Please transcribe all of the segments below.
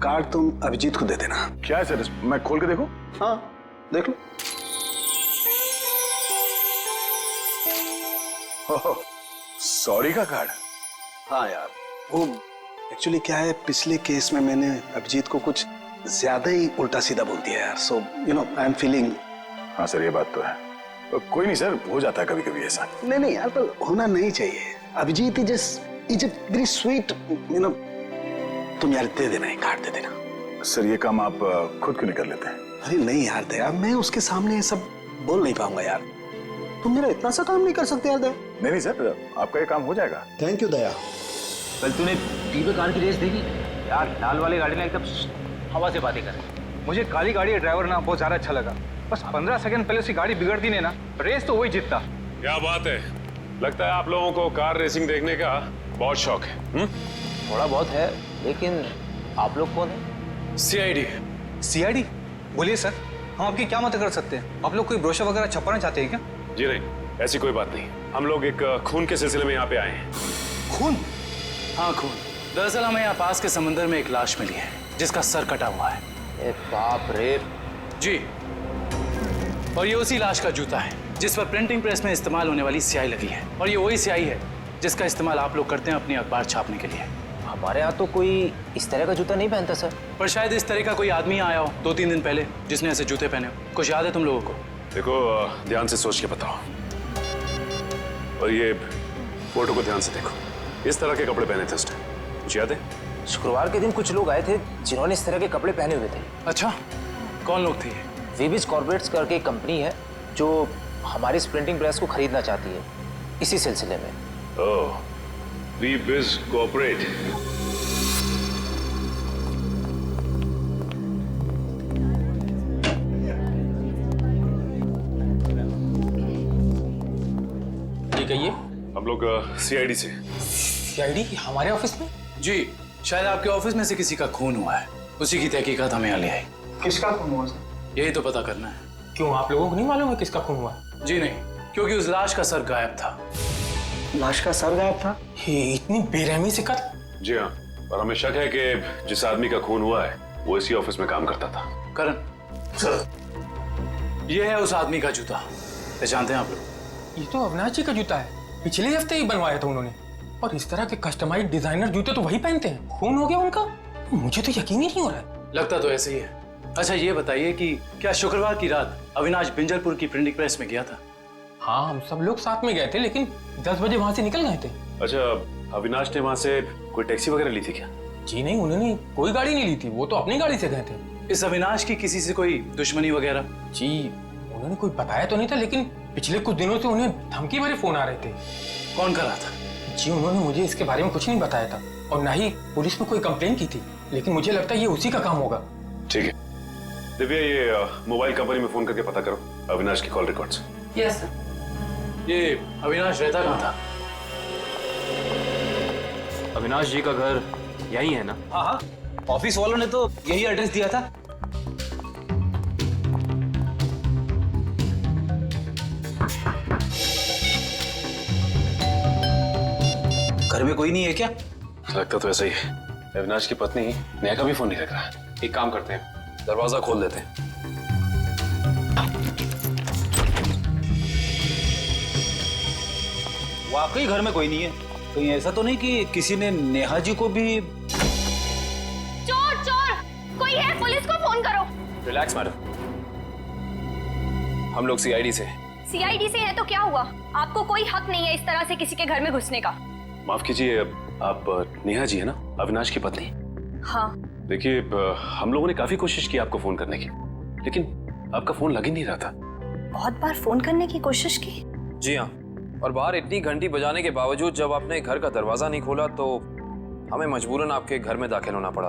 Card तुम अभिजीत को दे देना। क्या है सर, मैं खोल के देखूं? हाँ देख लो। सॉरी का कार्ड? हाँ यार, वो एक्चुअली क्या है, पिछले केस में मैंने अभिजीत को कुछ ज्यादा ही उल्टा सीधा बोल दिया यार। So you know I am feeling. हाँ सर, ये बात तो है। कोई नहीं सर, हो जाता है कभी कभी ऐसा। नहीं यार, पर होना नहीं चाहिए। Abhijit is very sweet, you know. तुम यार दे देना, एक कार्ड दे देना। सर ये काम आप खुद क्यों नहीं कर लेते हैं? अरे नहीं यार दया, मैं उसके सामने ये सब बोल नहीं पाऊंगा यार। तुम मेरा इतना सा काम नहीं कर सकते यार दया। नहीं सर, आपका ये काम हो जाएगा। थैंक यू दया। कल तूने टीवी कार की रेस देखी यार? लाल वाली गाड़ी ने एकदम हवा से बातें कर। मुझे काली गाड़ी का ड्राइवर ना बहुत ज्यादा अच्छा लगा। बस 15 सेकंड पहले उसकी गाड़ी बिगड़ती नहीं ना, रेस तो वही जीतता। क्या बात है, लगता है आप लोगों को कार रेसिंग देखने का बहुत शौक है। थोड़ा बहुत है, लेकिन आप लोग कौन है? सीआईडी? बोलिए सर, हम आपकी क्या मदद कर सकते हैं? आप लोग कोई ब्रोशर वगैरह छपवाना चाहते हैं क्या? जी नहीं, ऐसी कोई बात नहीं। हम लोग एक खून के सिलसिले में यहाँ पे आए हैं। खून? हाँ खून। दरअसल हमें यहाँ पास के समंदर में एक लाश मिली है जिसका सर कटा हुआ है। ए बाप रे। जी, और ये उसी लाश का जूता है जिस पर प्रिंटिंग प्रेस में इस्तेमाल होने वाली स्याही लगी है, और ये वही स्याही है जिसका इस्तेमाल आप लोग करते हैं अपनी अखबार छापने के लिए। हमारे यहाँ तो कोई इस तरह का जूता नहीं पहनता सर। पर शायद इस तरह का कोई आदमी आया हो 2-3 दिन पहले जिसने ऐसे जूते पहने हो। कुछ याद है तुम लोगों को? देखो, ध्यान से सोच के बताओ, और ये फोटो को ध्यान से देखो। इस तरह के कपड़े पहने थे उसने, कुछ याद है? शुक्रवार के दिन कुछ लोग आए थे जिन्होंने इस तरह के कपड़े पहने हुए थे। अच्छा, कौन लोग थे ये? वीबिज कॉर्पोरेट्स करके एक कंपनी है जो हमारी इस प्रिंटिंग प्रेस को खरीदना चाहती है, इसी सिलसिले में। ओह, वीबिज कॉर्पोरेट। ये कहिए। हम लोग सीआईडी से। सीआईडी हमारे ऑफिस में? जी, शायद आपके ऑफिस में से किसी का खून हुआ है, उसी की तहकीकात हमें यहाँ ले आई। किसका खून हुआ सर? यही तो पता करना है। क्यों, आप लोगों को नहीं मालूम है किसका खून हुआ? जी नहीं, क्योंकि उस लाश का सर गायब था। लाश का सर गायब था? ये इतनी बेरहमी से कत्ल? जी हाँ, और हमें शक है कि जिस आदमी का खून हुआ है वो इसी ऑफिस में काम करता था। करण सर, ये है उस आदमी का जूता। पहचानते हैं आप लोग? ये तो अविनाश जी का जूता है, पिछले हफ्ते ही बनवाया था उन्होंने। और इस तरह के कस्टमाइज्ड डिजाइनर जूते तो वही पहनते हैं। खून हो गया उनका? मुझे तो यकीन ही नहीं हो रहा है। लगता तो ऐसे ही है। अच्छा ये बताइए कि क्या शुक्रवार की रात अविनाश बिंजलपुर की प्रिंटिंग प्रेस में गया था? हाँ, हम सब लोग साथ में गए थे, लेकिन 10 बजे वहां से निकल गए थे। अच्छा, अविनाश ने वहां से कोई टैक्सी वगैरह ली थी क्या? जी नहीं, उन्होंने कोई गाड़ी नहीं ली थी, वो तो अपनी गाड़ी से गए थे। इस अविनाश की किसी से कोई दुश्मनी वगैरह? जी, उन्होंने कोई बताया तो नहीं था, लेकिन पिछले कुछ दिनों से उन्हें धमकी भरे फोन आ रहे थे। कौन कर रहा था? जी, उन्होंने मुझे इसके बारे में कुछ नहीं बताया था, और ना ही पुलिस में कोई कंप्लेन की थी, लेकिन मुझे लगता है ये उसी का काम होगा। ठीक है दिव्या, ये मोबाइल कंपनी में फोन करके पता करो अविनाश की कॉल रिकॉर्ड्स। Yes sir. ये अविनाश रहता कहाँ था? अविनाश जी का घर यही है ना? हाँ, ऑफिस वालों ने तो यही एड्रेस दिया था। घर में कोई नहीं है क्या? लगता तो ऐसा ही है। अविनाश की पत्नी नेहा का भी फोन नहीं लग रहा। एक काम करते हैं, दरवाजा खोल देते हैं। वाकई घर में कोई नहीं है? कहीं ऐसा तो नहीं कि किसी ने नेहा जी को भी? चोर चोर कोई है, पुलिस को फोन करो। रिलैक्स मैडम, हम लोग सीआईडी से। सीआईडी से है तो क्या हुआ? आपको कोई हक नहीं है इस तरह से किसी के घर में घुसने का। माफ कीजिए, आप नेहा जी है ना, अविनाश की पत्नी? हाँ। देखिए, हम लोगों ने काफी कोशिश की आपको फोन करने की, लेकिन आपका फोन लग ही नहीं रहा था। बहुत बार फोन करने की कोशिश की। जी हाँ, और बाहर इतनी घंटी बजाने के बावजूद जब आपने घर का दरवाजा नहीं खोला तो हमें मजबूरन आपके घर में दाखिल होना पड़ा।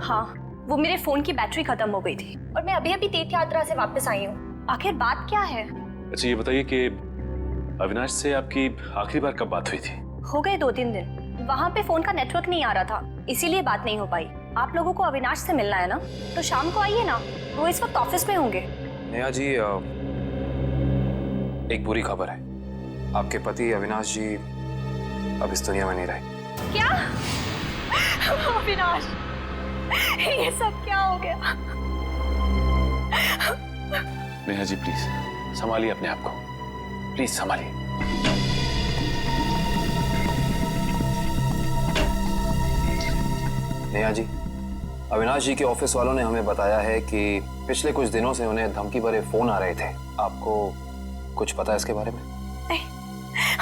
हाँ, वो मेरे फोन की बैटरी खत्म हो गई थी और मैं अभी अभी तीर्थ यात्रा से वापस आई हूँ। आखिर बात क्या है? अच्छा ये बताइए कि अविनाश से आपकी आखिरी बार कब बात हुई थी? हो गए 2-3 दिन। वहाँ पे फोन का नेटवर्क नहीं आ रहा था, इसीलिए बात नहीं हो पाई। आप लोगों को अविनाश से मिलना है ना, तो शाम को आइए ना, वो इस वक्त ऑफिस में होंगे। नेहा जी, एक बुरी खबर है, आपके पति अविनाश जी अब इस दुनिया में नहीं रहे। क्या? अविनाश? ये सब क्या हो गया? नेहा जी प्लीज संभालिए अपने आप को, प्लीज संभालिए। नेहा जी, अविनाश जी के ऑफिस वालों ने हमें बताया है कि पिछले कुछ दिनों से उन्हें धमकी भरे फोन आ रहे थे। आपको कुछ पता है इसके बारे में? नहीं,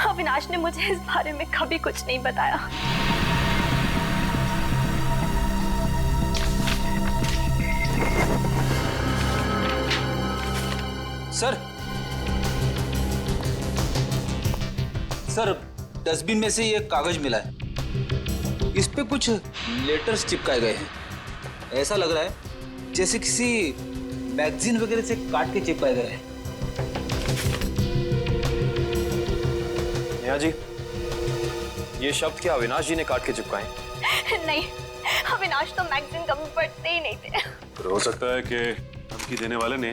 अविनाश ने मुझे इस बारे में कभी कुछ नहीं बताया। सर डस्टबिन में से ये कागज मिला है, इस पे कुछ लेटर्स चिपकाए गए हैं। ऐसा लग रहा है जैसे किसी मैगजीन वगैरह से काट के चिपकाए गए हैं। नेहा जी, ये शब्द क्या अविनाश जी ने काट के चिपकाए? नहीं, अविनाश तो मैगजीन कभी पढ़ते ही नहीं थे। तो हो सकता है कि धमकी देने वाले ने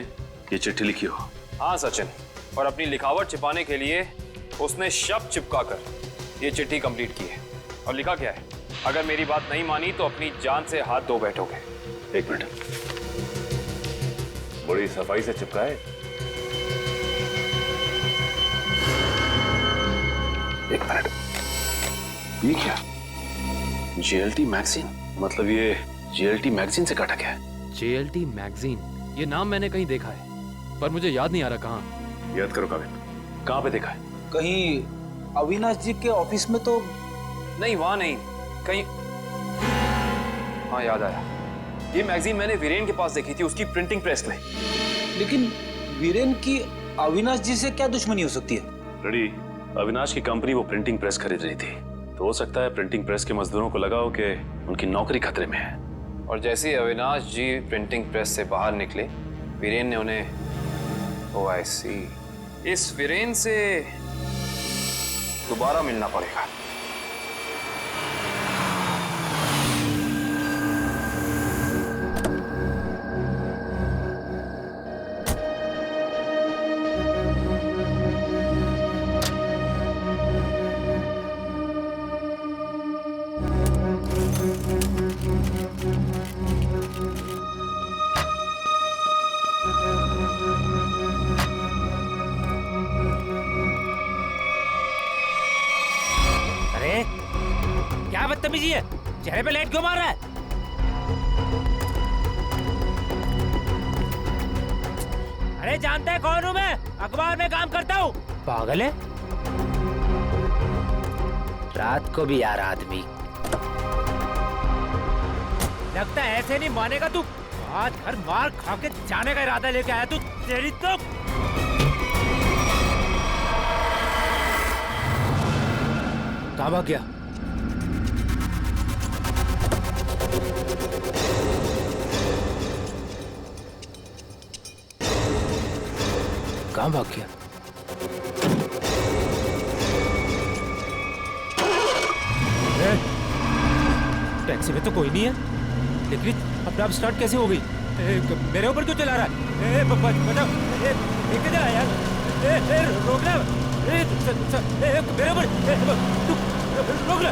ये चिट्ठी लिखी हो। हाँ सचिन, और अपनी लिखावट छिपाने के लिए उसने शब्द चिपकाकर ये चिट्ठी कंप्लीट की है। और लिखा क्या है? अगर मेरी बात नहीं मानी तो अपनी जान से हाथ धो बैठोगे। एक मिनट, बड़ी सफाई से चिपका है। एक मिनट, ये क्या? JLT मैगजीन, मतलब ये JLT मैगजीन से काटा गया है। JLT मैगजीन, ये नाम मैंने कहीं देखा है पर मुझे याद नहीं आ रहा कहाँ। याद करो काबिल, कहाँ पे देखा है? कहीं अविनाश जी के ऑफिस में तो नहीं, वहां नहीं, कहीं। हाँ याद आया, ये मैगजीन मैंने वीरेन के पास देखी थी, उसकी प्रिंटिंग प्रेस में। लेकिन वीरेन की अविनाश जी से क्या दुश्मनी हो सकती है? रेडी, अविनाश की कंपनी वो प्रिंटिंग प्रेस खरीद रही थी, तो हो सकता है प्रिंटिंग प्रेस के मजदूरों को लगा हो कि उनकी नौकरी खतरे में है। और जैसे ही अविनाश जी प्रिंटिंग प्रेस से बाहर निकले, वीरेन ने उन्हें ओ आई सी, इस वीरेन से दोबारा मिलना पड़ेगा। क्या बदतमीजी है? चेहरे पे लाइट क्यों मार रहा है? अरे जानता है कौन हूँ मैं? अखबार में काम करता हूँ। पागल है? रात को भी यार आदमी। लगता है ऐसे नहीं मानेगा तू। आज घर मार खा के जाने का इरादा लेके आया तू। तेरी तो कहाँ भाग गया? कहाँ भाग गया? टैक्सी में तो कोई नहीं है, लेकिन अपने आप स्टार्ट कैसे हो गई? मेरे ऊपर क्यों चला रहा है? बचाओ! किधर है यार? रोकना! मेरे ऊपर तू रोक ले!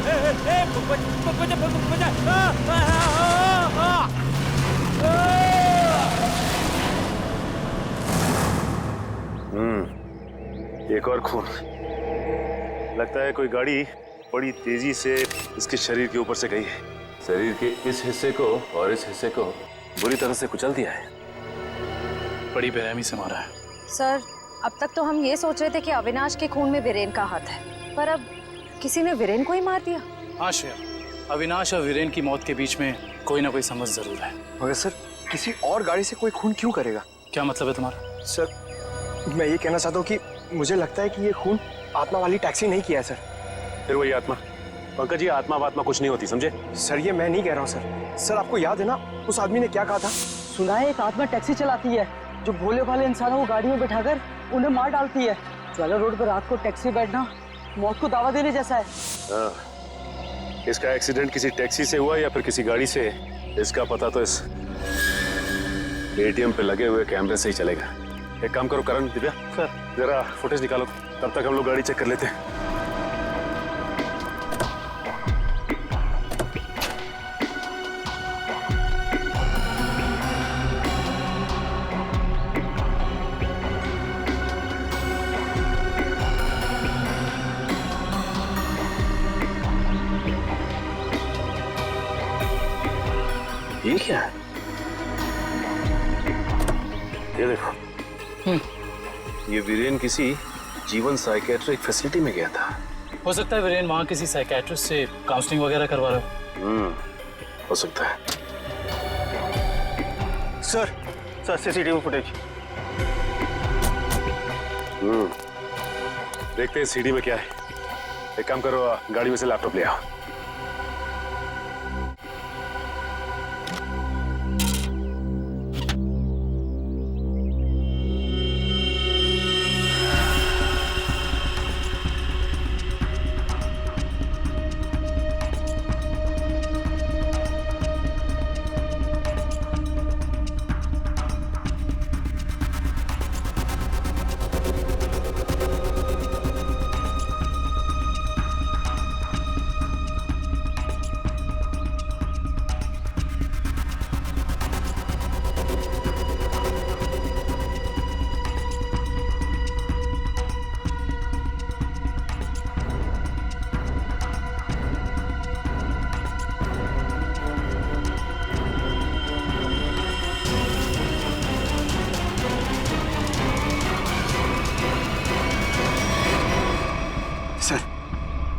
एक और खून। लगता है कोई गाड़ी बड़ी तेजी से इसके शरीर के ऊपर से गई है। शरीर के इस हिस्से को और इस हिस्से को बुरी तरह से कुचल दिया है। बड़ी बेरहमी से मारा है। सर, अब तक तो हम ये सोच रहे थे कि अविनाश के खून में वीरेन का हाथ है, पर अब किसी ने वीरेन को ही मार दिया। हाँ श्रेया, अविनाश और वीरेन की मौत के बीच में कोई ना कोई समझ जरूर है। मगर सर, किसी और गाड़ी से कोई खून क्यों करेगा? क्या मतलब है तुम्हारा? सर, मैं ये कहना चाहता हूँ कि मुझे लगता है कि ये खून आत्मा वाली टैक्सी नहीं किया है सर। फिर वही आत्मा? पंकज जी, आत्मा वात्मा कुछ नहीं होती, समझे? सर, ये मैं नहीं कह रहा हूँ सर। सर, आपको याद है ना उस आदमी ने क्या कहा था? सुना है एक आत्मा टैक्सी चलाती है जो भोले भाले इंसानों को गाड़ी में बैठाकर उन्हें मार डालती है। ज्वाला रोड पर रात को टैक्सी बैठना मौत को दावा देने जैसा है। इसका एक्सीडेंट किसी टैक्सी से हुआ या फिर किसी गाड़ी से, इसका पता तो इस ATM पे लगे हुए कैमरे से ही चलेगा। एक काम करो करण, दिव्या सर, जरा फुटेज निकालो, तब तक हम लोग गाड़ी चेक कर लेते हैं। ये क्या है? ये देखो, ये वीरेन किसी जीवन साइकेट्रिक फैसिलिटी में गया था। हो सकता है वीरेन वहाँ किसी साइकेट्रिस्ट से काउंसलिंग वगैरह करवा रहा हो। हो सकता है। Sir CCTV footage. देखते हैं सीडी में क्या है। एक काम करो, गाड़ी में से लैपटॉप ले आओ।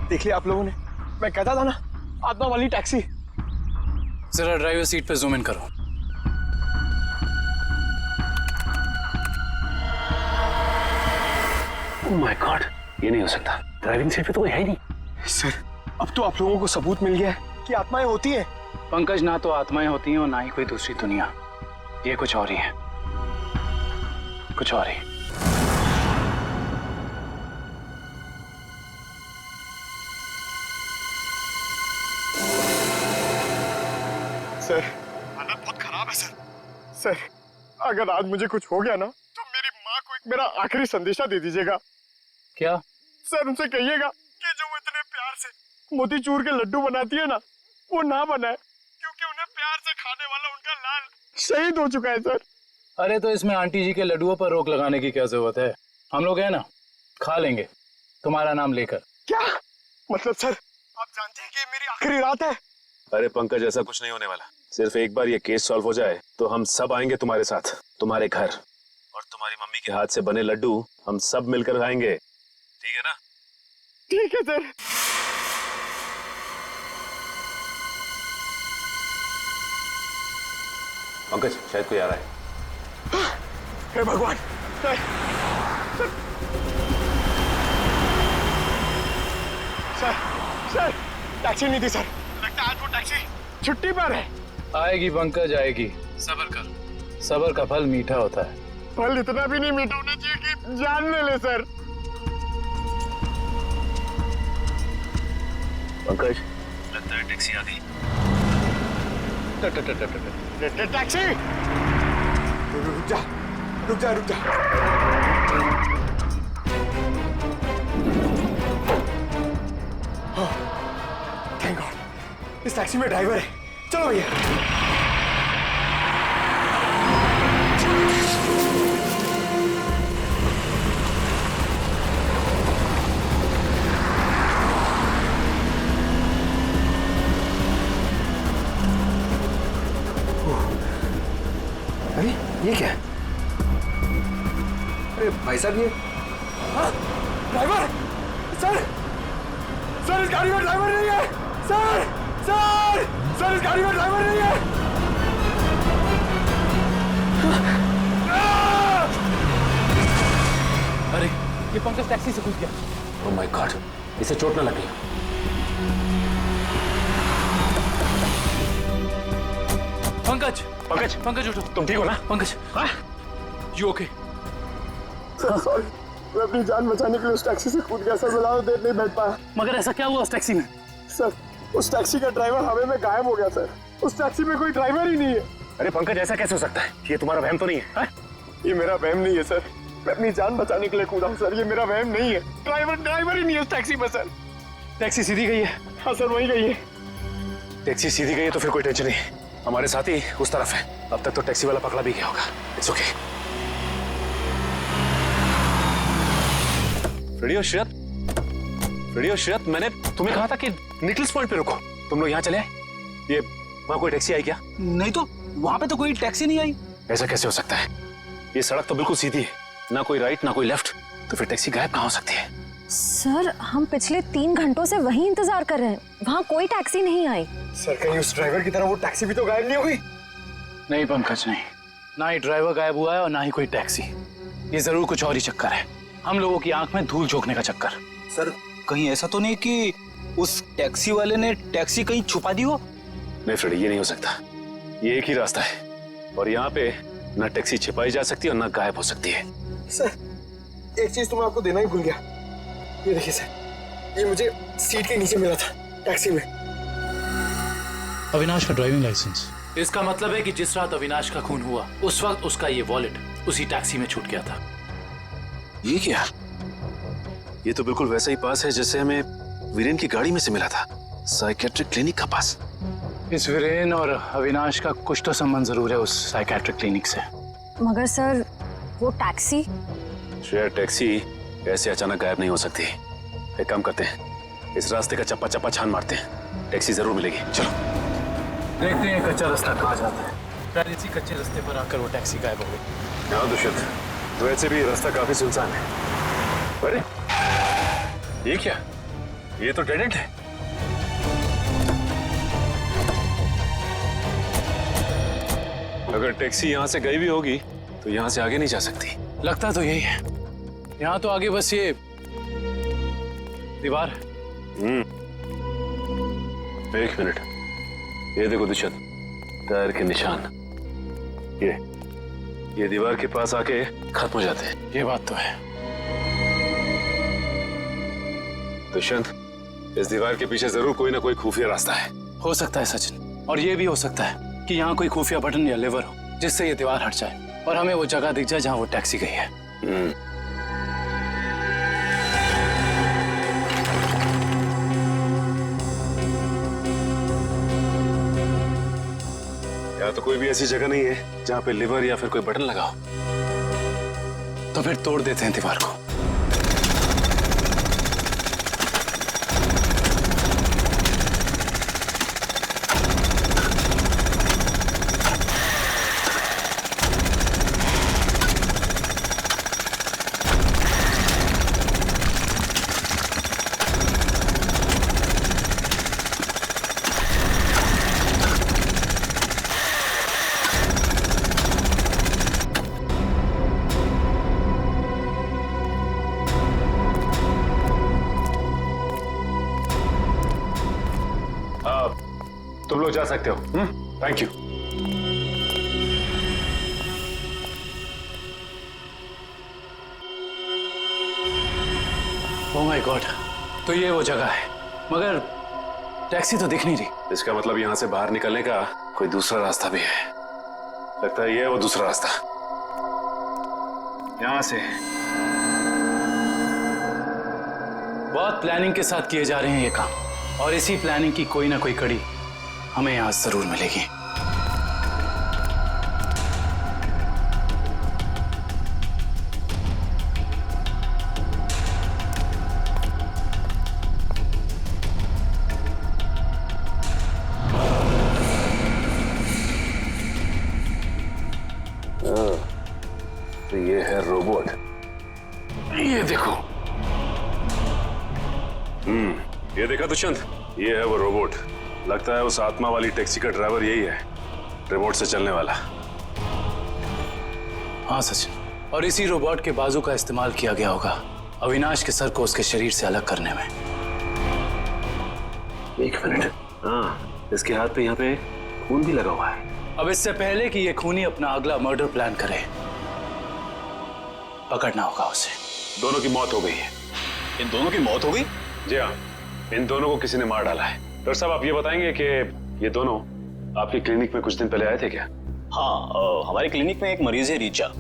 देख लिया आप लोगों ने? मैं कहता था ना, आत्मा वाली टैक्सी। जरा ड्राइवर सीट पे जूम इन करो। ओह माय गॉड, ये नहीं हो सकता। ड्राइविंग सीट पे तो कोई है ही नहीं। सर, अब तो आप लोगों को सबूत मिल गया है कि आत्माएं होती हैं। पंकज, ना तो आत्माएं होती हैं और ना ही कोई दूसरी दुनिया। ये कुछ और ही है, कुछ और ही। सर, हालत बहुत खराब है सर। सर, अगर आज मुझे कुछ हो गया ना, तो मेरी माँ को एक मेरा आखिरी संदेशा दे दीजिएगा। क्या? सर, उनसे कहिएगा कि जो वो इतने प्यार से मोतीचूर के लड्डू बनाती है ना, वो ना बनाए, क्योंकि उन्हें प्यार से खाने वाला उनका लाल शहीद हो चुका है सर। अरे तो इसमें आंटी जी के लड्डुओं पर रोक लगाने की क्या जरूरत है? हम लोग हैं ना, खा लेंगे तुम्हारा नाम लेकर। क्या मतलब सर, आप जानते हैं कि मेरी आखिरी रात है? अरे पंकज, ऐसा कुछ नहीं होने वाला। सिर्फ एक बार ये केस सॉल्व हो जाए तो हम सब आएंगे तुम्हारे साथ, तुम्हारे घर, और तुम्हारी मम्मी के हाथ से बने लड्डू हम सब मिलकर खाएंगे। ठीक है ना? ठीक है सर। पंकज, शायद कोई आ रहा है। हे भगवान, सर, सर, सर, टैक्सी नहीं थी सर। लगता है आज वो टैक्सी छुट्टी पर है। आएगी पंकज, आएगी। सब्र कर, सब्र का फल मीठा होता है। फल इतना भी नहीं मीठा होना चाहिए कि जान ले सर। पंकज, लगता है टैक्सी आ गई। टैक्सी! रुक जा, रुक जा, रुक जा। थैंक गॉड, इस टैक्सी में ड्राइवर है। चलो भैया। अरे ये क्या है? अरे भाई साहब, ये ड्राइवर! सर! सर, इस गाड़ी में ड्राइवर नहीं है! सर! सर! सर, इस गाड़ी में ड्राइवर नहीं है! अरे ये पंकज टैक्सी से घुस गया। ओह माय गॉड, इसे चोट न लगी। पंकज, पंकज, पंकज उठो। तुम ठीक हो ना? Pankaj, you okay? Sir sorry, मैं अपनी जान बचाने के लिए उस टैक्सी से कूद गया सर। मैं ज्यादा देर नहीं बैठ पाया। मगर ऐसा क्या हुआ उस टैक्सी में? सर, उस टैक्सी का ड्राइवर हवा में गायब हो गया सर। उस टैक्सी में कोई ड्राइवर ही नहीं है। अरे पंकज, ऐसा कैसे हो सकता है? ये तुम्हारा वहम तो नहीं है? ये मेरा वहम नहीं है सर। मैं अपनी जान बचाने के लिए कूदा हूँ सर। ये मेरा वहम नहीं है। ड्राइवर ही नहीं है उस टैक्सी में सर। टैक्सी सीधी गई है? हाँ सर, वही गई है। टैक्सी सीधी गई है तो फिर कोई टेंशन नहीं। हमारे साथ ही उस तरफ है। अब तक तो टैक्सी वाला पकड़ा भी गया होगा। It's okay. रेडियो श्रेयत, मैंने तुम्हें कहा था कि निकल्स पॉइंट पे रुको। तुम लोग यहाँ चले आए। ये वहां कोई टैक्सी आई क्या? नहीं तो वहां पे तो कोई टैक्सी नहीं आई। ऐसा कैसे हो सकता है? ये सड़क तो बिल्कुल सीधी है, ना कोई राइट ना कोई लेफ्ट, तो फिर टैक्सी गायब कहाँ हो सकती है? सर हम पिछले 3 घंटों से वहीं इंतजार कर रहे हैं, वहाँ कोई टैक्सी नहीं आई। सर कहीं उस ड्राइवर की तरह वो टैक्सी भी तो गायब नहीं हुई? नहीं पंकज नहीं, ना ही ड्राइवर गायब हुआ है और ना ही कोई टैक्सी। ये जरूर कुछ और ही चक्कर है, हम लोगों की आंख में धूल झोंकने का चक्कर। सर कहीं ऐसा तो नहीं कि उस टैक्सी वाले ने टैक्सी कहीं छुपा दी हो? नहीं फ्रेडी, ये नहीं हो सकता। ये एक ही रास्ता है और यहाँ पे ना टैक्सी छिपाई जा सकती है और ना गायब हो सकती है। सर एक चीज तो मैं आपको देना ही भूल गया, ये देखिए सर, ये मुझे सीट के नीचे मिला था टैक्सी में। अविनाश का ड्राइविंग लाइसेंस। इसका मतलब है कि जिस रात अविनाश का खून हुआ उस वक्त उसका ये वॉलेट उसी टैक्सी में छूट गया था। ये क्या? ये तो बिल्कुल वैसा ही पास है जैसे हमें वीरेन की गाड़ी में से मिला था, साइकेट्रिक क्लिनिक का पास। इस वीरेन और अविनाश का कुछ तो संबंध जरूर है उस साइकेट्रिक क्लिनिक से। मगर सर वो टैक्सी? श्रेया, टैक्सी ऐसे अचानक गायब नहीं हो सकती। एक काम करते हैं, इस रास्ते का चप्पा चप्पा छान मारते हैं, टैक्सी जरूर मिलेगी। चलो देखते हैं कच्चा रास्ता कहाँ जाता है। शायद इसी कच्चे रास्ते पर आकर वो टैक्सी गायब हो गई। हाँ दुष्यंत, तो वैसे भी रास्ता काफी सुनसान है। अरे ये क्या? ये तो डेड एंड है। अगर टैक्सी यहाँ से गई भी होगी तो यहाँ से आगे नहीं जा सकती। लगता तो यही है, यहाँ तो आगे बस ये दीवार है। एक मिनट, ये देखो दुष्यंत, टायर के निशान। ये दीवार के पास आके खत्म हो जाते हैं। ये बात तो है। दुष्यंत, इस दीवार के पीछे जरूर कोई ना कोई खुफिया रास्ता है। हो सकता है सचिन, और ये भी हो सकता है कि यहाँ कोई खुफिया बटन या लेवर हो जिससे ये दीवार हट जाए और हमें वो जगह दिख जाए जहाँ वो टैक्सी गई है। यहाँ तो कोई भी ऐसी जगह नहीं है जहाँ पे लिवर या फिर कोई बटन लगा हो। तो फिर तोड़ देते हैं दीवार को। तुम लोग जा सकते हो। Thank you. Oh my God, तो ये वो जगह है, मगर टैक्सी तो दिख नहीं रही। इसका मतलब यहाँ से बाहर निकलने का कोई दूसरा रास्ता भी है। लगता है ये है वो दूसरा रास्ता। यहाँ से बहुत प्लानिंग के साथ किए जा रहे हैं ये काम, और इसी प्लानिंग की कोई ना कोई कड़ी हमें यहाँ जरूर मिलेगी। तो ये है रोबोट, ये देखो। ये देखा दुष्यंत, ये है वो रोबोट। लगता है उस आत्मा वाली टैक्सी का ड्राइवर यही है, रिमोट से चलने वाला। हाँ सचिन, और इसी रोबोट के बाजू का इस्तेमाल किया गया होगा अविनाश के सर को उसके शरीर से अलग करने में। एक मिनट, हाँ, इसके हाथ पे यहाँ पे खून भी लगा हुआ है। अब इससे पहले कि ये खूनी अपना अगला मर्डर प्लान करे, पकड़ना होगा उसे। दोनों की मौत हो गई है। इन दोनों की मौत हो गई? जी हाँ, इन दोनों को किसी ने मार डाला है। डॉक्टर साहब, आप ये बताएंगे कि ये दोनों आपकी क्लिनिक में कुछ दिन पहले आए थे क्या? हाँ, हमारी क्लिनिक में एक मरीज है रीचा,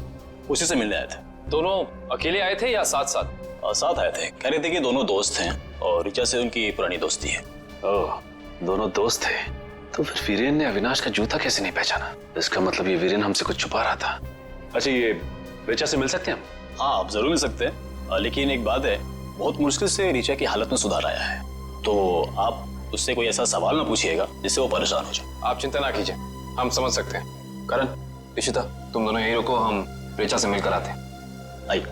उसी से मिलने आए थे। दोनों अकेले आए थे या साथ साथ? साथ आए थे। कह रहे थे कि दोनों दोस्त हैं और रीचा से उनकी पुरानी दोस्ती है। ओह, दोनों दोस्त थे। तो फिर वीरेन ने अविनाश का जूता कैसे नहीं पहचाना? इसका मतलब ये वीरेन हमसे कुछ छुपा रहा था। अच्छा, ये रीचा से मिल सकते हैं हम? हाँ, आप जरूर मिल सकते हैं, लेकिन एक बात है, बहुत मुश्किल से रीचा की हालत में सुधार आया है, तो आप उससे कोई ऐसा सवाल ना पूछिएगा जिससे वो परेशान हो जाए। आप चिंता ना कीजिए, हम समझ सकते हैं। करण, इशिता, तुम दोनों यहीं रुको, हम रिचा से मिलकर आते हैं। आइए।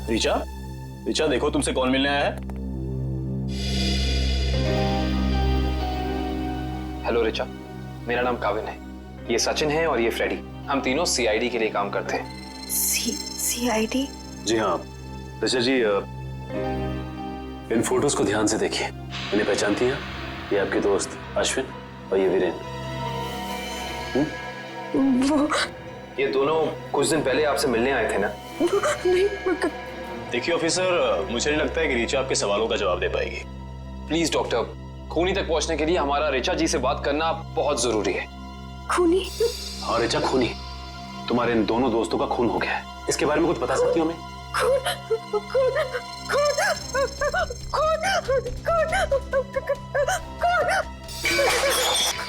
रिचा, रिचा देखो तुमसे कौन मिलने आया है। हेलो रिचा, मेरा नाम काविन है, ये सचिन है और ये फ्रेडी। हम तीनों सीआईडी के लिए काम करते हैं। सीआईडी? जी हाँ रिचा जी, इन फोटोज को ध्यान से देखिए। इन्हें पहचानती हैं? ये आपके दोस्त अश्विन और ये वीरेन। वो ये दोनों कुछ दिन पहले आपसे मिलने आए थे ना? नहीं। देखिए ऑफिसर, मुझे नहीं लगता है कि रिचा आपके सवालों का जवाब दे पाएगी। प्लीज डॉक्टर, खूनी तक पहुंचने के लिए हमारा रिचा जी से बात करना बहुत जरूरी है। खूनी? हाँ रिचा, खूनी। तुम्हारे इन दोनों दोस्तों का खून हो गया है। इसके बारे में कुछ बता सकती हो हमें?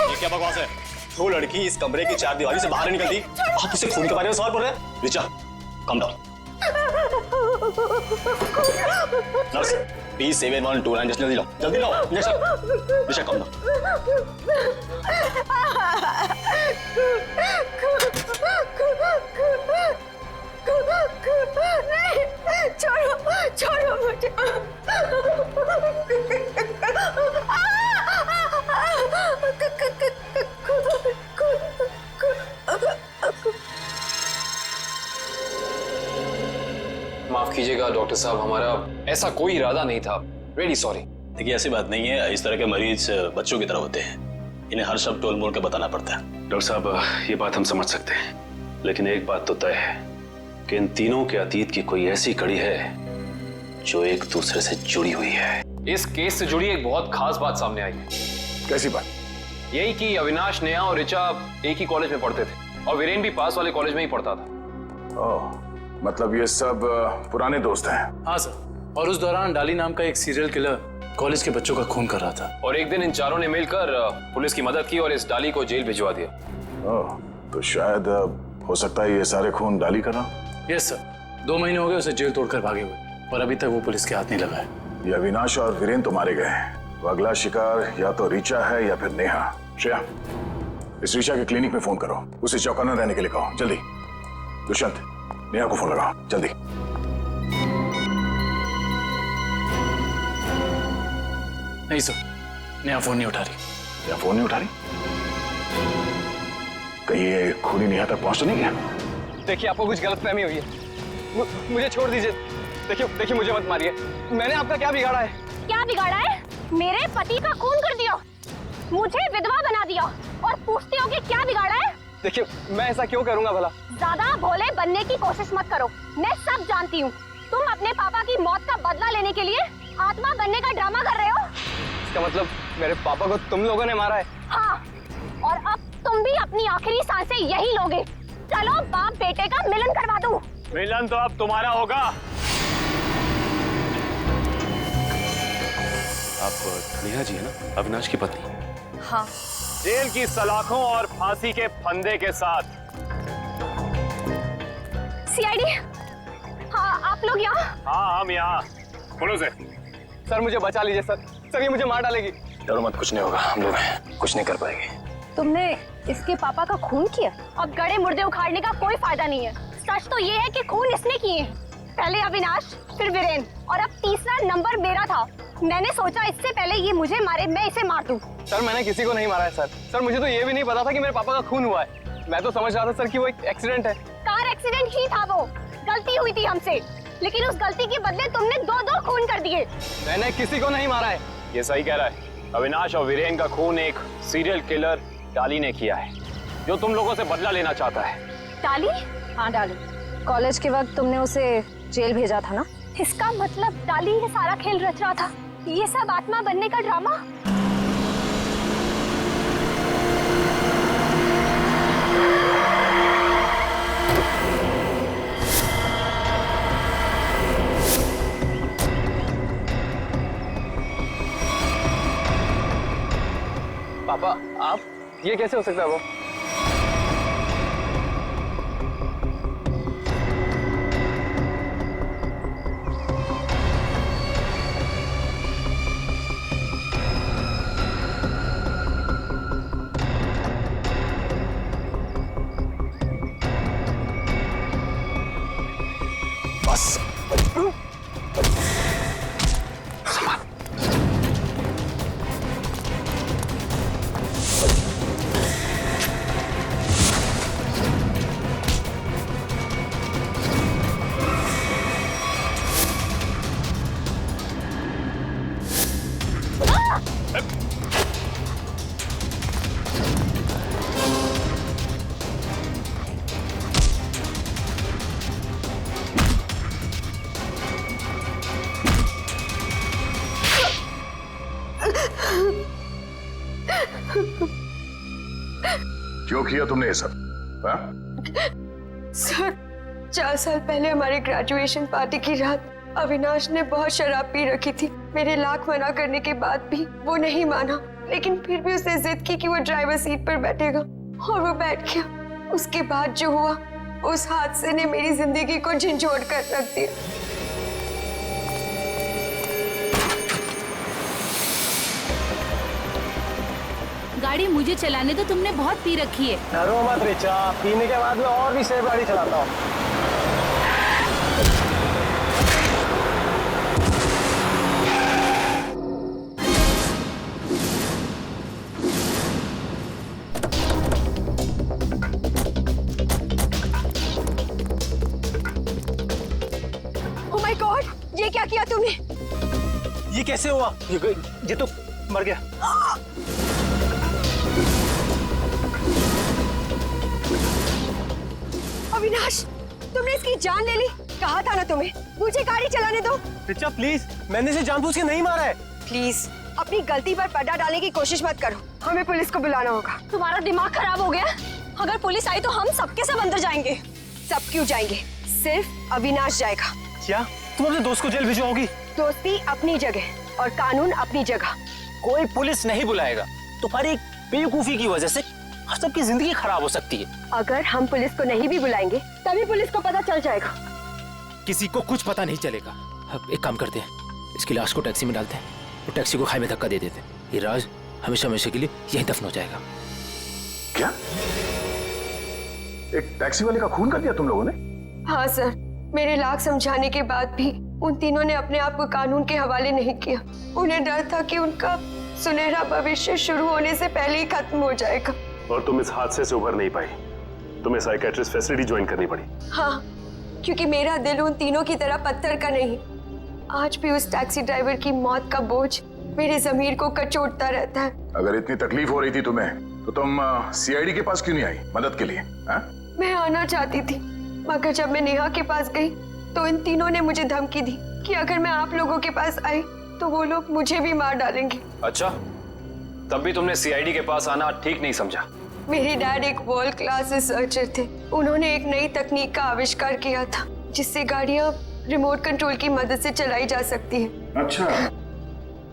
ये क्या बकवास है? वो लड़की इस कमरे की चार दीवारी से बाहर नहीं निकलती, आप उसे खून के बारे में सवाल कर रहे हैं? Richa, come down. Nurse, please 7129 injection जल्दी लो, जल्दी लो इंजेक्शन। Richa, come down. छोड़ो मुझे। माफ कीजिएगा डॉक्टर साहब, हमारा ऐसा कोई इरादा नहीं था। Really sorry. देखिए ऐसी बात नहीं है, इस तरह के मरीज बच्चों की तरह होते हैं, इन्हें हर शब्द टोल मोल के बताना पड़ता है। डॉक्टर साहब, ये बात हम समझ सकते हैं, लेकिन एक बात तो तय है कि इन तीनों के अतीत की कोई ऐसी कड़ी है जो एक दूसरे से जुड़ी हुई है। इस केस से जुड़ी एक बहुत खास बात सामने आई है। कैसी बात? यही कि अविनाश, नेहा और रिचा एक ही कॉलेज में पढ़ते थे और वीरेन भी पास वाले कॉलेज में ही पढ़ता था। ओह, मतलब ये सब पुराने दोस्त हैं? हाँ सर, और उस दौरान डाली नाम का एक सीरियल किलर कॉलेज के बच्चों का खून कर रहा था। और एक दिन इन चारों ने मिलकर पुलिस की मदद की और इस डाली को जेल भिजवा दिया। ओह, तो शायद हो सकता है ये सारे खून डाली का ना? यस सर, 2 महीने हो गए उसे जेल तोड़कर भागे हुए, और अभी तक वो पुलिस के हाथ नहीं लगा है। ये अविनाश और वीरेन तो मारे गए हैं, वो अगला शिकार या तो रिचा है या फिर नेहा। श्रेया, इस रिचा के क्लिनिक में फोन करो, उसे चौकन्ना रहने के लिए कहो, जल्दी। दुष्यंत, नेहा को फोन लगाओ, जल्दी। नहीं सर, नेहा फोन नहीं उठा रही। नेहा फोन नहीं उठा रही? कहीं ये खूनी नेहा तक पहुंच तो नहीं गया? देखिए, आपको कुछ गलतफहमी हुई है। मुझे छोड़ दीजिए। देखिए मुझे मत मारिए। मैंने आपका क्या बिगाड़ा है? क्या बिगाड़ा है? मेरे पति का खून कर दिया, मुझे विधवा बना दिया, और पूछते हो कि क्या बिगाड़ा है? देखिए, मैं ऐसा क्यों करूंगा भला? ज्यादा भोले बनने की कोशिश मत करो, मैं सब जानती हूँ। तुम अपने पापा की मौत का बदला लेने के लिए आत्मा बनने का ड्रामा कर रहे हो। इसका मतलब मेरे पापा को तुम लोगों ने मारा है? हाँ, और अब तुम भी अपनी आखिरी सांसें यही लोगे। चलो बाप बेटे का मिलन करवा दूं। मिलन तो अब तुम्हारा होगा। आप नेहा जी है ना, अविनाश की पत्नी? हाँ। जेल की सलाखों और फांसी के फंदे के साथ। सीआईडी, हाँ आप लोग यहाँ? हाँ हम यहाँ। बोलो से। सर मुझे बचा लीजिए सर। सर ये मुझे मार डालेगी। डरो मत, कुछ नहीं होगा, हम लोग कुछ नहीं कर पाएंगे। तुमने इसके पापा का खून किया? अब गड़े मुर्दे उखाड़ने का कोई फायदा नहीं है। सच तो ये है कि खून इसने किए, पहले अविनाश, फिर वीरेन, और अब तीसरा नंबर मेरा था। मैंने सोचा इससे पहले ये मुझे मारे, मैं इसे मार दूं। सर मैंने किसी को नहीं मारा है सर। सर मुझे तो ये भी नहीं पता था कि मेरे पापा का खून हुआ है। मैं तो समझ रहा था सर कि वो एक एक्सीडेंट है। कार एक्सीडेंट ही था, वो गलती हुई थी हमसे, लेकिन उस गलती के बदले तुमने 2-2 खून कर दिए। मैंने किसी को नहीं मारा है। ये सही कह रहा है। अविनाश और वीरेन का खून एक सीरियल किलर डाली ने किया है, जो तुम लोगों से बदला लेना चाहता है। डाली? हाँ डाली। कॉलेज के वक्त तुमने उसे जेल भेजा था ना? इसका मतलब डाली ये सारा खेल रच रहा था, ये सब आत्मा बनने का ड्रामा। पापा आप, ये कैसे हो सकता है? वो क्यों किया तुमने ये सब? हाँ? सर 4 साल पहले हमारे ग्रेजुएशन पार्टी की रात अविनाश ने बहुत शराब पी रखी थी। मेरे लाख मना करने के बाद भी वो नहीं माना, लेकिन फिर भी उसने जिद की कि वो ड्राइवर सीट पर बैठेगा और वो बैठ गया। उसके बाद जो हुआ उस हादसे ने मेरी जिंदगी को झंझोड़ कर रख दिया। गाड़ी मुझे चलाने तो तुमने बहुत पी रखी है। डरो मत रिचा, पीने के बाद मैं और भी सेफ गाड़ी चलाता हूँ। ओह माय गॉड, ये क्या किया तुमने? ये कैसे हुआ? ये तो मर गया। अविनाश, तुमने इसकी जान ले ली। कहा था ना तुम्हें, मुझे गाड़ी चलाने दो। रिचा प्लीज, मैंने इसे जानबूझ के नहीं मारा है। प्लीज अपनी गलती पर पर्दा डालने की कोशिश मत करो। हमें पुलिस को बुलाना होगा। तुम्हारा दिमाग खराब हो गया? अगर पुलिस आई तो हम सबके सब अंदर जाएंगे। सब क्यों जाएंगे? सिर्फ अविनाश जाएगा। क्या तुम अपने दोस्त को जेल भिजवाओगी? दोस्ती अपनी जगह और कानून अपनी जगह। कोई पुलिस नहीं बुलाएगा। तुम्हारी बेवकूफी की वजह से सबकी जिंदगी खराब हो सकती है। अगर हम पुलिस को नहीं भी बुलाएंगे तभी पुलिस को पता चल जाएगा। किसी को कुछ पता नहीं चलेगा। अब एक काम करते हैं, इसकी लाश को टैक्सी में डालते हैं और टैक्सी को खाई में धक्का दे देते हैं। ये राज हमेशा हमेशा के लिए यहीं दफन हो जाएगा। क्या? एक टैक्सी वाले का खून कर दिया तुम लोगों ने? हाँ सर, मेरे लाख समझाने के बाद भी उन तीनों ने अपने आप को कानून के हवाले नहीं किया। उन्हें डर था कि उनका सुनहरा भविष्य शुरू होने से पहले ही खत्म हो जाएगा। और तुम इस हादसे से उभर नहीं पाई, तुम्हें साइकेट्रिस्ट फैसिलिटी ज्वाइन करनी पड़ी। हाँ, क्योंकि मेरा दिल उन तीनों की तरह पत्थर का नहीं। आज भी उस टैक्सी ड्राइवर की मौत का बोझ मेरे ज़मीर को कचोटता रहता है। अगर इतनी तकलीफ हो रही थी तुम्हें तो तुम सीआईडी के पास क्यों नहीं आई मदद के लिए? हाँ? मैं आना चाहती थी, मगर जब मैं नेहा के पास गई तो इन तीनों ने मुझे धमकी दी कि अगर मैं आप लोगों के पास आई तो वो लोग मुझे भी मार डालेंगे। अच्छा, तब भी तुमने सीआईडी के पास आना ठीक नहीं समझा? मेरे डैड एक वर्ल्ड क्लास रिसर्चर थे। उन्होंने एक नई तकनीक का आविष्कार किया था जिससे गाड़ियां रिमोट कंट्रोल की मदद से चलाई जा सकती हैं। अच्छा,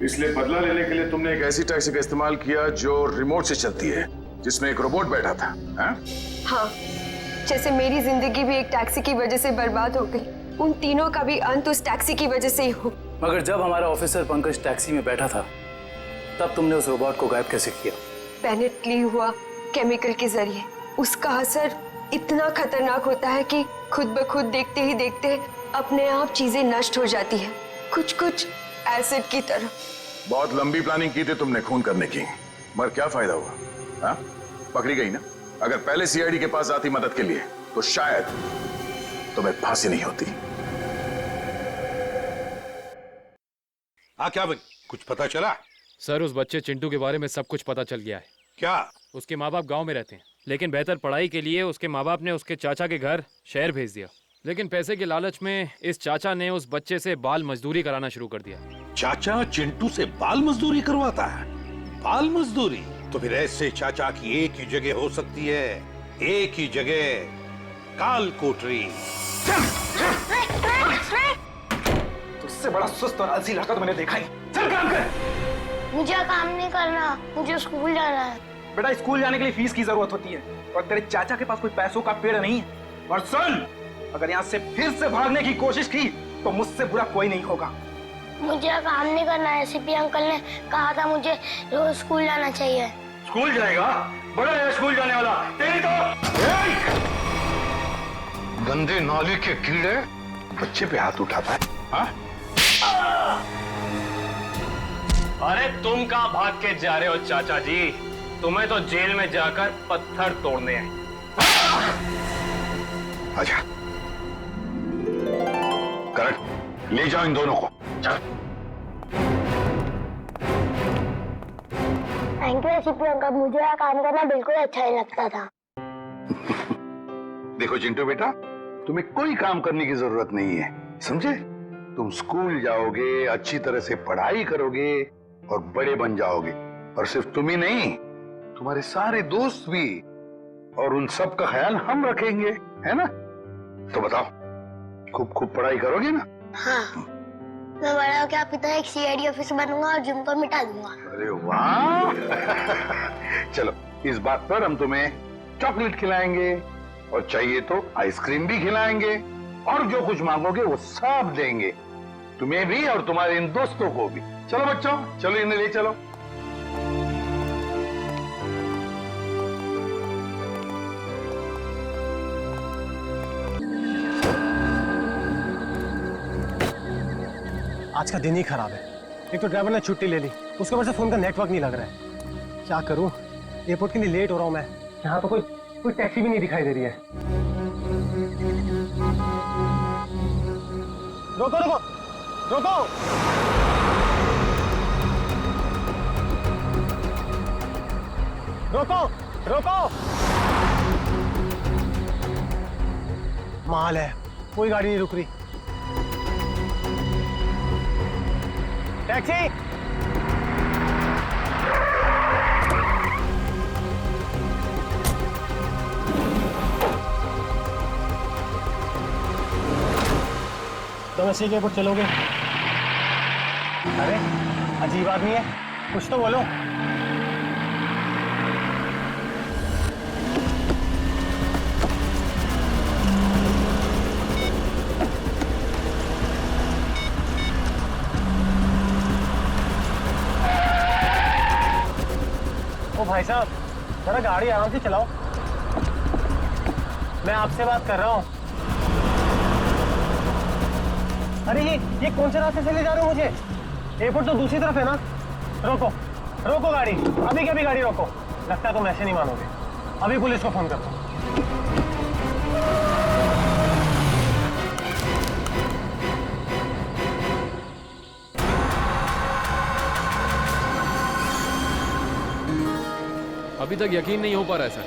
इसलिए बदला लेने के लिए तुमने एक ऐसी टैक्सी का इस्तेमाल किया जो रिमोट से चलती है, जिसमें एक रोबोट बैठा था। हाँ, जैसे मेरी जिंदगी भी एक टैक्सी की वजह से बर्बाद हो गई, उन तीनों का भी अंत उस टैक्सी की वजह से ही हो। मगर जब हमारा ऑफिसर पंकज टैक्सी में बैठा था तब तुमने उस रोबोट को गायब कैसे किया? पेनिटली हुआ केमिकल के जरिए। उसका असर इतना खतरनाक होता है कि खुद ब खुद देखते ही देखते अपने आप चीजें नष्ट हो जाती है, कुछ कुछ एसिड की तरह। बहुत लंबी प्लानिंग की थी तुमने खून करने की, मगर क्या फायदा हुआ? हाँ? पकड़ी गई ना। अगर पहले सीआईडी के पास आती मदद के लिए तो शायद तुम्हें फांसी नहीं होती। हाँ क्या बनी, कुछ पता चला? सर, उस बच्चे चिंटू के बारे में सब कुछ पता चल गया है। क्या? उसके माँ बाप गांव में रहते हैं, लेकिन बेहतर पढ़ाई के लिए उसके माँ बाप ने उसके चाचा के घर शहर भेज दिया। लेकिन पैसे के लालच में इस चाचा ने उस बच्चे से बाल मजदूरी कराना शुरू कर दिया। चाचा चिंटू से बाल मजदूरी करवाता है? बाल मजदूरी? तो फिर ऐसे चाचा की एक ही जगह हो सकती है, एक ही जगह, काल कोठरी। तुझसे बड़ा सुस्त और आलसी लड़का तो मैंने देखा नहीं। चल काम कर। मुझे काम नहीं करना, मुझे स्कूल जाना है। बेटा, स्कूल जाने के लिए फीस की जरूरत होती है और तेरे चाचा के पास कोई पैसों का पेड़ नहीं है। और सुन, अगर यहाँ से फिर से भागने की कोशिश की तो मुझसे बुरा कोई नहीं होगा। मुझे काम नहीं करना है। सीपी अंकल ने कहा था मुझे रोज स्कूल जाना चाहिए। स्कूल जाएगा? बड़ा है स्कूल जाने वाला। तेरी तो गंदे नाले के कीड़े, बच्चे पे हाथ उठाता है? हाँ? अरे तुम कहाँ भाग के जा रहे हो चाचा जी? तुम्हें तो जेल में जाकर पत्थर तोड़ने हैं। अच्छा, करेक्ट, ले जाओ इन दोनों को। थैंक यू एसीपी अंकल, मुझे यहाँ काम करना बिल्कुल अच्छा नहीं लगता था। देखो चिंटू बेटा, तुम्हें कोई काम करने की जरूरत नहीं है, समझे? तुम स्कूल जाओगे, अच्छी तरह से पढ़ाई करोगे और बड़े बन जाओगे। और सिर्फ तुम ही नहीं, तुम्हारे सारे दोस्त भी, और उन सब का ख्याल हम रखेंगे, है ना? तो बताओ, खूब खूब पढ़ाई करोगे ना? हाँ, मैं बड़ा होकर आपकी तरह एक सीआईडी ऑफिसर बनूंगा और जुम्मन को मिटा दूंगा। अरे वाह! चलो, इस बात पर हम तुम्हें चॉकलेट खिलाएंगे और चाहिए तो आइसक्रीम भी खिलाएंगे, और जो कुछ मांगोगे वो सब देंगे, तुम्हें भी और तुम्हारे इन दोस्तों को भी। चलो बच्चों, चलो इन्हें ले चलो। आज का दिन ही खराब है। एक तो ड्राइवर ने छुट्टी ले ली, उसके वजह से फोन का नेटवर्क नहीं लग रहा है। क्या करूं? एयरपोर्ट के लिए लेट हो रहा हूं मैं। यहाँ तो कोई टैक्सी भी नहीं दिखाई दे रही है। रोको रोको रोको! रोको रोको! माल है, कोई गाड़ी नहीं रुक रही। टैक्सी! तुम ऐसे एयरपोर्ट चलोगे? अरे अजीब आदमी है, कुछ तो बोलो। ओ भाई साहब, जरा गाड़ी आराम से चलाओ, मैं आपसे बात कर रहा हूँ। अरे ये कौन से रास्ते से ले जा रहे हो मुझे? एयरपोर्ट तो दूसरी तरफ है ना। रोको रोको गाड़ी, अभी के अभी गाड़ी रोको। लगता है तुम ऐसे नहीं मानोगे, अभी पुलिस को फोन करता हूँ। अभी तक यकीन नहीं हो पा रहा है सर।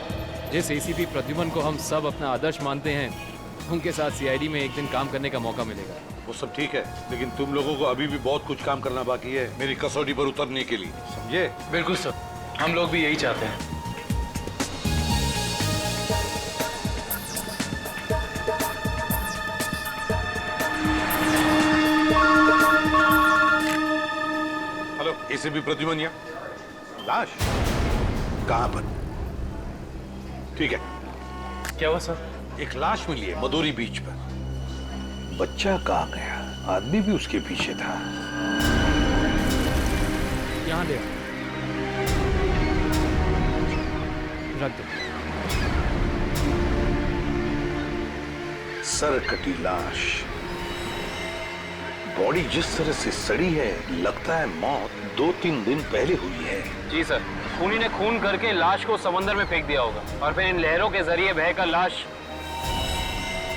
जिस एसीपी प्रद्युमन को हम सब अपना आदर्श मानते हैं, उनके साथ सीआईडी में एक दिन काम करने का मौका मिलेगा। वो सब ठीक है, लेकिन तुम लोगों को अभी भी बहुत कुछ काम करना बाकी है मेरी कसौटी पर उतरने के लिए, समझे? बिल्कुल सर, हम लोग भी यही चाहते हैं। हेलो, एसीपी प्रद्युमन यहाँ। लाश कहाँ पर? ठीक है। क्या हुआ सर? एक लाश मिली है मदोरी बीच पर। बच्चा कहाँ गया? आदमी भी उसके पीछे था। यहाँ ले रख दो। सर कटी लाश, बॉडी जिस तरह से सड़ी है, लगता है मौत 2-3 दिन पहले हुई है। जी सर, खूनी ने खून करके लाश को समंदर में फेंक दिया होगा और फिर इन लहरों के जरिए बहकर लाश।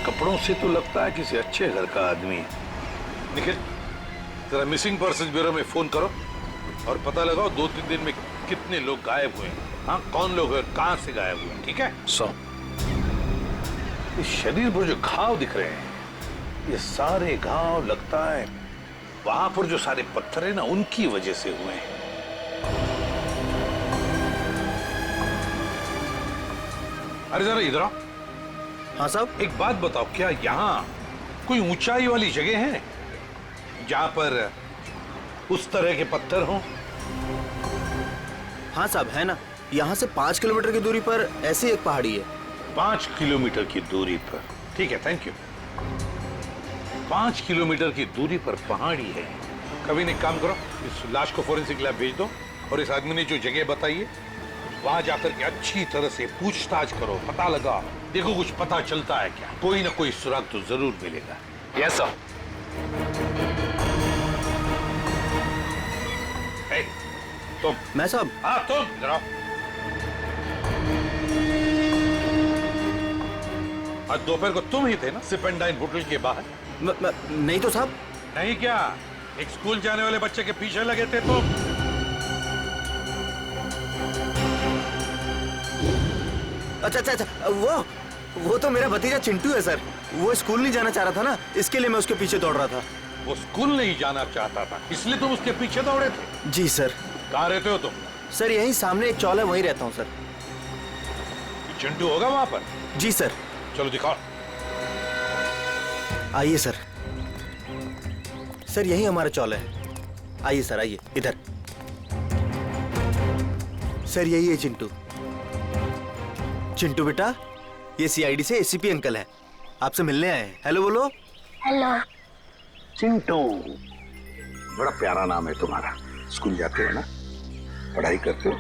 कपड़ों से तो लगता है किसी अच्छे घर का आदमी। निखिल, जरा मिसिंग पर्सन ब्यूरो में फोन करो और पता लगाओ 2-3 दिन में कितने लोग गायब हुए हैं। हाँ, कौन लोग हैं, कहाँ से गायब हुए, ठीक है? इस शरीर पर जो घाव दिख रहे हैं, ये सारे घाव लगता है वहां पर जो सारे पत्थर है ना, उनकी वजह से हुए हैं। अरे जरा इधर आओ। हाँ साहब। एक बात बताओ, क्या यहाँ कोई ऊंचाई वाली जगह है जहां पर उस तरह के पत्थर हों? हाँ साहब, है ना। यहाँ से 5 किलोमीटर की दूरी पर ऐसी एक पहाड़ी है। 5 किलोमीटर की दूरी पर? ठीक है, थैंक यू। 5 किलोमीटर की दूरी पर पहाड़ी है। कभी एक काम करो, इस लाश को फोरेंसिक लैब भेज दो और इस आदमी ने जो जगह बताई है वहां जाकर के अच्छी तरह से पूछताछ करो, पता लगाओ, देखो कुछ पता चलता है क्या। कोई ना कोई सुराग तो जरूर मिलेगा। Yes sir. तुम। मैं साहब। हाँ तुम जरा। आज दोपहर को तुम ही थे ना सिप एंड डाइन होटल के बाहर? नहीं तो साहब। नहीं क्या? एक स्कूल जाने वाले बच्चे के पीछे लगे थे तुम? अच्छा, वो तो मेरा भतीजा चिंटू है सर। वो स्कूल नहीं जाना चाह रहा था ना, इसके लिए मैं उसके पीछे दौड़ रहा था। वो स्कूल नहीं जाना चाहता था, इसलिए तुम उसके पीछे दौड़े थे? जी सर। कहाँ रहते हो तुम? सर यहीं सामने एक चौल है, वहीं रहता हूँ सर। चिंटू होगा वहां पर? जी सर। चलो दिखाओ। आइए सर। सर यही हमारा चौल है। आइए सर, आइए इधर। सर यही है चिंटू। चिंटू बेटा, ये सीआईडी से एसीपी अंकल है, आपसे मिलने आए हैं। हेलो बोलो। हेलो। चिंटू, बड़ा प्यारा नाम है तुम्हारा। स्कूल जाते हो ना, पढ़ाई करते हो?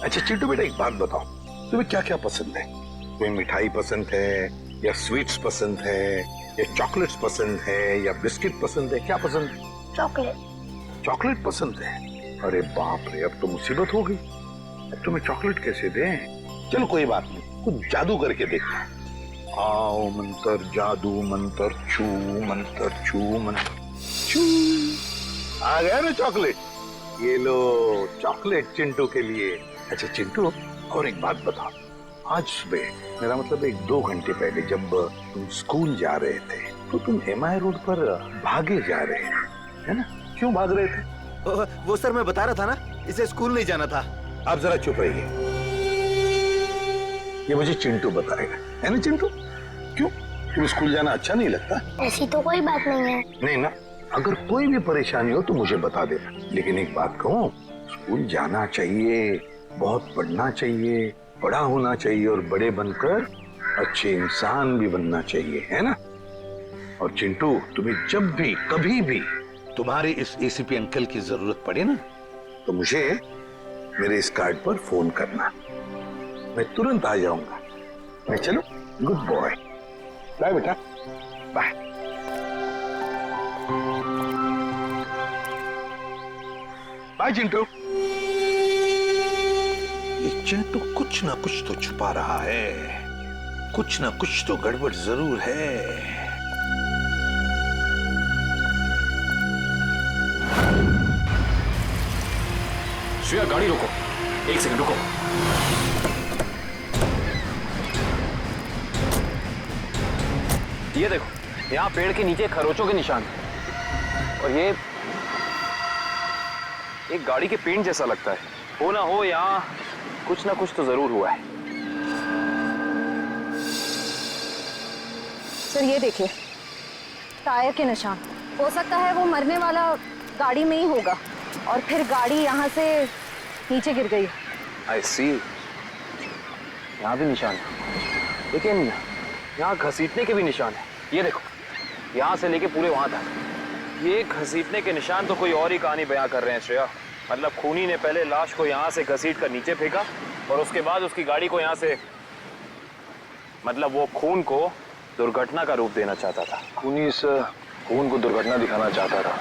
अच्छा चिंटू बेटा, एक बात बताओ, तुम्हें क्या क्या पसंद है? तुम्हें मिठाई पसंद है या स्वीट्स पसंद है या चॉकलेट्स पसंद है या बिस्किट पसंद है? क्या पसंद है? चॉकलेट। चॉकलेट पसंद है? अरे बाप रे, अब तो मुसीबत हो गई। अब तुम्हें चॉकलेट कैसे दें? चलो कोई बात नहीं, कुछ जादू करके देखो। आओ मंत्र जादू मंत्र छू मंत्र छू मंत्र छू। आ गया ना चॉकलेट? ये लो चॉकलेट चिंटू के लिए। अच्छा चिंटू, और एक बात बताओ, आज सुबह, मेरा मतलब 1-2 घंटे पहले जब तुम स्कूल जा रहे थे तो तुम एमआई रोड पर भागे जा रहे थे, है ना? क्यों भाग रहे थे? वो सर मैं बता रहा था ना, इसे स्कूल नहीं जाना था। आप जरा चुप रहिए, ये मुझे चिंटू बताएगा, है ना चिंटू? क्यों, तुम्हें स्कूल जाना अच्छा नहीं लगता? ऐसी तो कोई बात नहीं है। नहीं ना, अगर कोई भी परेशानी हो तो मुझे बता देना। लेकिन एक बात कहूँ, स्कूल जाना चाहिए, बहुत पढ़ना चाहिए, बड़ा होना चाहिए और बड़े बनकर अच्छे इंसान भी बनना चाहिए, है ना? और चिंटू, तुम्हें जब भी कभी भी तुम्हारे इस एसीपी अंकल की जरूरत पड़े ना, तो मुझे मेरे इस कार्ड पर फोन करना, मैं तुरंत आ जाऊंगा। मैं चलूं? Good boy. बाय बेटा, बाय। बाय चिंटू। ये चिंटू कुछ ना कुछ तो छुपा रहा है, कुछ ना कुछ तो गड़बड़ जरूर है। श्रेया, गाड़ी रोको, 1 सेकंड रुको। ये देखो, यहाँ पेड़ के नीचे खरोचों के निशान हैं। और ये एक गाड़ी के पेंट जैसा लगता है। हो ना हो, यहाँ कुछ ना कुछ तो जरूर हुआ है। सर ये देखिए, टायर के निशान। हो सकता है वो मरने वाला गाड़ी में ही होगा और फिर गाड़ी यहाँ से नीचे गिर गई। आई सी, यहाँ भी निशान है, लेकिन यहाँ घसीटने के भी निशान है। ये देखो, यहाँ से लेके पूरे वहां तक। ये घसीटने के निशान तो कोई और ही कहानी बयां कर रहे हैं श्रेया। मतलब खूनी ने पहले लाश को यहाँ से घसीट कर नीचे फेंका और उसके बाद उसकी गाड़ी को यहाँ से, मतलब वो खून को दुर्घटना का रूप देना चाहता था। खूनी इस खून को दुर्घटना दिखाना चाहता था,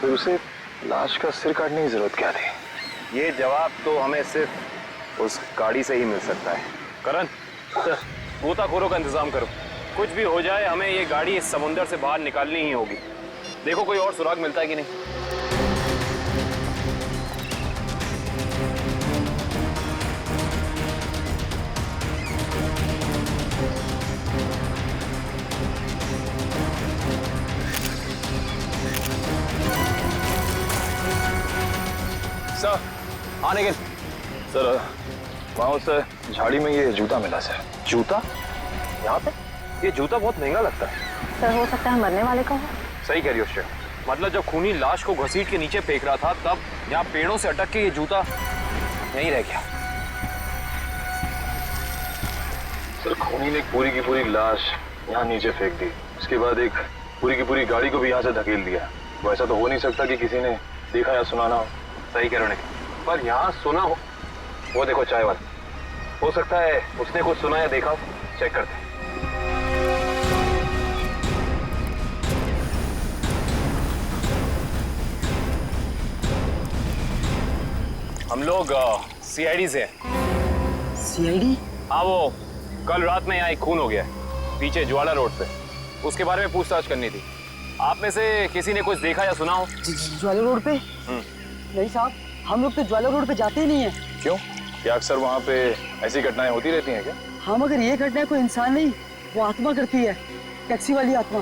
फिर उसे लाश का सिर काटने की जरूरत क्या थी? ये जवाब तो हमें सिर्फ उस गाड़ी से ही मिल सकता है। करण, गोताखोरों का इंतजाम करो। कुछ भी हो जाए, हमें ये गाड़ी इस समुंदर से बाहर निकालनी ही होगी। देखो कोई और सुराग मिलता है कि नहीं। सर, आने के सर, वहाँ उस झाड़ी में ये जूता मिला सर। जूता? यहाँ पे? ये जूता बहुत महंगा लगता है। सर हो सकता है मरने वाले का हो। सही कह रही हो श्रेया। मतलब जब खूनी लाश को घसीट के नीचे फेंक रहा था, तब यहाँ पेड़ों से अटक के ये जूता यहीं रह गया। सर खूनी ने पूरी की पूरी लाश यहाँ नीचे फेंक दी, उसके बाद एक पूरी की पूरी गाड़ी को भी यहाँ से धकेल दिया। वो ऐसा तो हो नहीं सकता कि किसी ने देखा या सुना ना हो। सही कह रहे हो, पर यहाँ सुना हो, वो देखो चाय वाला, हो सकता है उसने कुछ सुना या देखा हो। चेक करते हैं। हम लोग सीआईडी से हैं। सीआईडी? हाँ, वो कल रात में यहाँ एक खून हो गया है पीछे ज्वाला रोड पे, उसके बारे में पूछताछ करनी थी। आप में से किसी ने कुछ देखा या सुना हो? ज्वाला रोड पे? नहीं साहब, हम लोग तो ज्वाला रोड पे जाते ही नहीं है। क्यों? क्या अक्सर वहाँ पे ऐसी घटनाएं होती रहती हैं क्या? हाँ, मगर ये घटना कोई इंसान नहीं, वो आत्मा करती है, टैक्सी वाली आत्मा।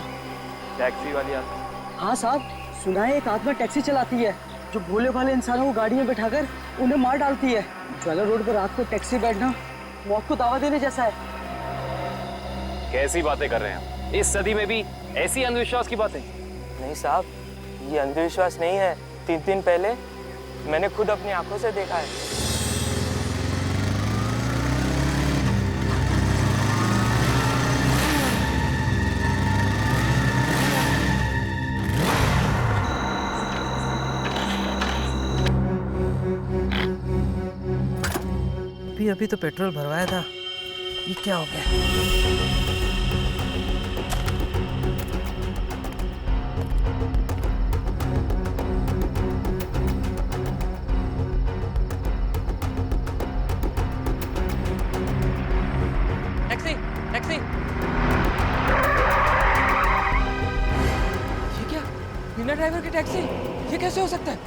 टैक्सी वाली आत्मा? हाँ साहब, सुना है एक आत्मा टैक्सी चलाती है जो भोले भाले इंसानों को गाड़ी में बैठाकर उन्हें मार डालती है। ज्वाला रोड पर रात को टैक्सी बैठना मौत को दावा देने जैसा है। कैसी बातें कर रहे हैं? इस सदी में भी ऐसी अंधविश्वास की बातें? नहीं साहब, ये अंधविश्वास नहीं है। 3 दिन पहले मैंने खुद अपनी आंखों से देखा है। अभी तो पेट्रोल भरवाया था, ये क्या हो गया? Taxi, taxi! ये क्या? बिना ड्राइवर की टैक्सी? ये कैसे हो सकता है?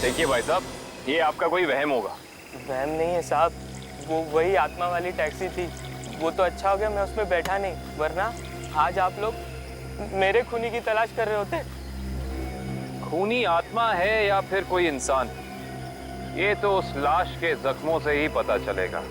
देखिए भाई साहब, ये आपका कोई वहम होगा। वहम नहीं है साहब, वो वही आत्मा वाली टैक्सी थी। वो तो अच्छा हो गया मैं उसमें बैठा नहीं, वरना आज आप लोग मेरे खूनी की तलाश कर रहे होते। खूनी आत्मा है या फिर कोई इंसान, ये तो उस लाश के जख्मों से ही पता चलेगा।